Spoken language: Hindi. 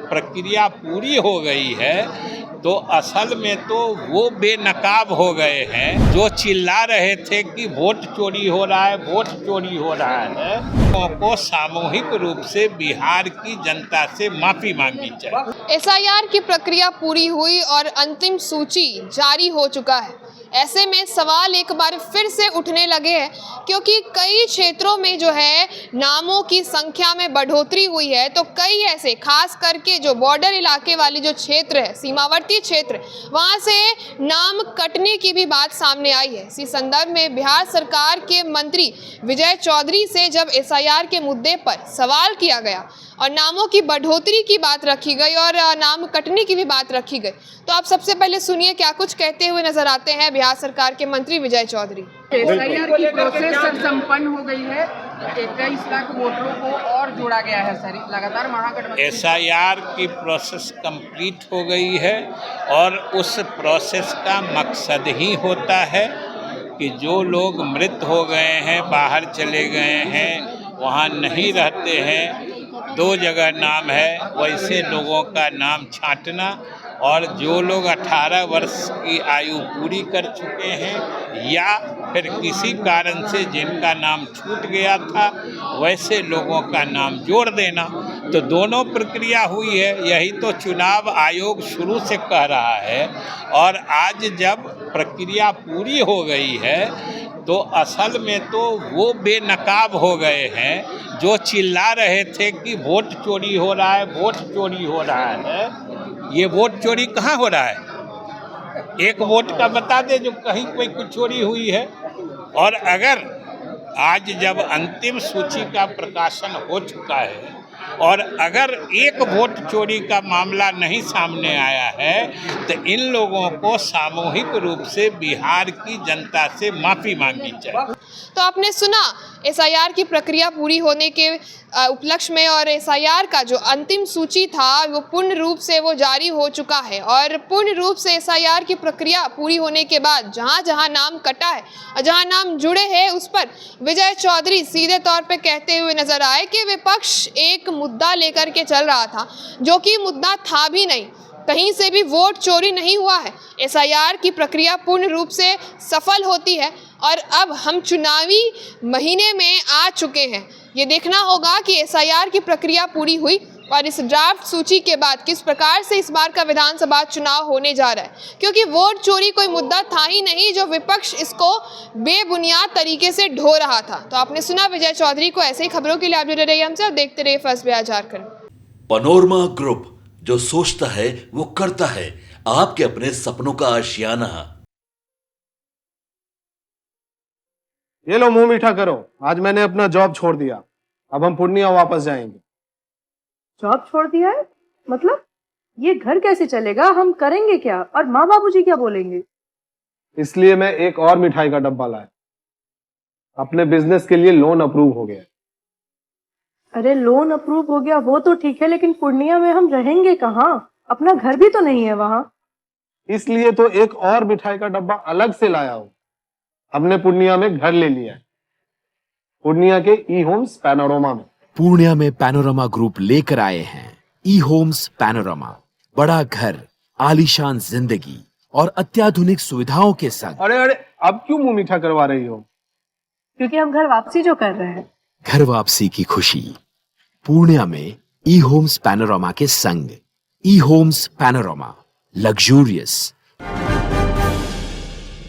प्रक्रिया पूरी हो गई है तो असल में तो वो बेनकाब हो गए हैं जो चिल्ला रहे थे कि वोट चोरी हो रहा है, वोट चोरी हो रहा है। लोगों को सामूहिक रूप से बिहार की जनता से माफी मांगनी चाहिए। एसआईआर की प्रक्रिया पूरी हुई और अंतिम सूची जारी हो चुका है। ऐसे में सवाल एक बार फिर से उठने लगे हैं क्योंकि कई क्षेत्रों में जो है नामों की संख्या में बढ़ोतरी हुई है, तो कई ऐसे खास करके जो बॉर्डर इलाके वाली जो क्षेत्र है, सीमावर्ती क्षेत्र, वहां से नाम कटने की भी बात सामने आई है। इसी संदर्भ में बिहार सरकार के मंत्री विजय चौधरी से जब एसआईआर के मुद्दे पर सवाल किया गया और नामों की बढ़ोतरी की बात रखी गई और नाम कटने की भी बात रखी गई, तो आप सबसे पहले सुनिए क्या कुछ कहते हुए नजर आते हैं बिहार सरकार के मंत्री विजय चौधरी। एसआईआर की प्रोसेस संपन्न हो गई है, 21 लाख वोटरों को और जोड़ा गया है सर, लगातार महागठबंधन। एसआईआर की प्रोसेस कंप्लीट हो गई है और उस प्रोसेस का मकसद ही होता है कि जो लोग मृत हो गए हैं, बाहर चले गए हैं, वहाँ नहीं रहते हैं, 2 जगह नाम है, वैसे लोगों का नाम छांटना, और जो लोग 18 वर्ष की आयु पूरी कर चुके हैं या फिर किसी कारण से जिनका नाम छूट गया था वैसे लोगों का नाम जोड़ देना। तो दोनों प्रक्रिया हुई है, यही तो चुनाव आयोग शुरू से कह रहा है। और आज जब प्रक्रिया पूरी हो गई है तो असल में तो वो बेनकाब हो गए हैं जो चिल्ला रहे थे कि वोट चोरी हो रहा है, वोट चोरी हो रहा है। ये वोट चोरी कहाँ हो रहा है? एक वोट का बता दे जो कहीं कोई कुछ चोरी हुई है। और अगर आज जब अंतिम सूची का प्रकाशन हो चुका है और अगर एक वोट चोरी का मामला नहीं सामने आया है तो इन लोगों को सामूहिक रूप से बिहार की जनता से माफी मांगनी चाहिए। तो आपने सुना एसआईआर की प्रक्रिया पूरी होने के उपलक्ष्य में, और एसआईआर का जो अंतिम सूची था वो पूर्ण रूप से वो जारी हो चुका है। और पूर्ण रूप से एसआईआर की प्रक्रिया पूरी होने के बाद जहां जहां नाम कटा है और जहां नाम जुड़े हैं उस पर विजय चौधरी सीधे तौर पे कहते हुए नजर आए कि विपक्ष एक मुद्दा लेकर के चल रहा था जो कि मुद्दा था भी नहीं, कहीं से भी वोट चोरी नहीं हुआ है। एसआईआर की प्रक्रिया पूर्ण रूप से सफल होती है और अब हम चुनावी महीने में आ चुके हैं। ये देखना होगा कि एसआईआर की प्रक्रिया पूरी हुई और इस ड्राफ्ट सूची के बाद किस प्रकार से इस बार का विधानसभा चुनाव होने जा रहा है, क्योंकि वोट चोरी कोई मुद्दा था ही नहीं जो विपक्ष इसको बेबुनियाद तरीके से ढो रहा था। तो आपने सुना विजय चौधरी को। ऐसे ही खबरों के लिए आप जुड़े रहिए हमसे और देखते रहिए first Bihar Jharkhand. Panorama group, जो सोचता है वो करता है, आपके अपने सपनों का आशियाना। ये लो मुंह मीठा करो, आज मैंने अपना जॉब छोड़ दिया, अब हम पूर्णिया वापस जाएंगे। जॉब छोड़ दिया है? मतलब ये घर कैसे चलेगा, हम करेंगे क्या और माँ बाबूजी क्या बोलेंगे? इसलिए मैं एक और मिठाई का डब्बा लाया, अपने बिजनेस के लिए लोन अप्रूव हो गया। अरे लोन अप्रूव हो गया वो तो ठीक है, लेकिन पूर्णिया में हम रहेंगे कहाँ? अपना घर भी तो नहीं है वहाँ। इसलिए तो एक और मिठाई का डब्बा अलग से लाया हूँ। हमने पूर्णिया में घर ले लिया है, पूर्णिया के ई होम्स पैनोरमा में। पूर्णिया में पैनोरमा ग्रुप लेकर आए हैं ई होम्स पैनोरमा, बड़ा घर, आलीशान जिंदगी और अत्याधुनिक सुविधाओं के संग। अरे अरे अब क्यों मुंह मीठा करवा रही हो? क्योंकि हम घर वापसी जो कर रहे हैं। घर वापसी की खुशी पूर्णिया में ई होम्स पैनोरमा के संग। ई होम्स पैनोरमा, लग्जूरियस,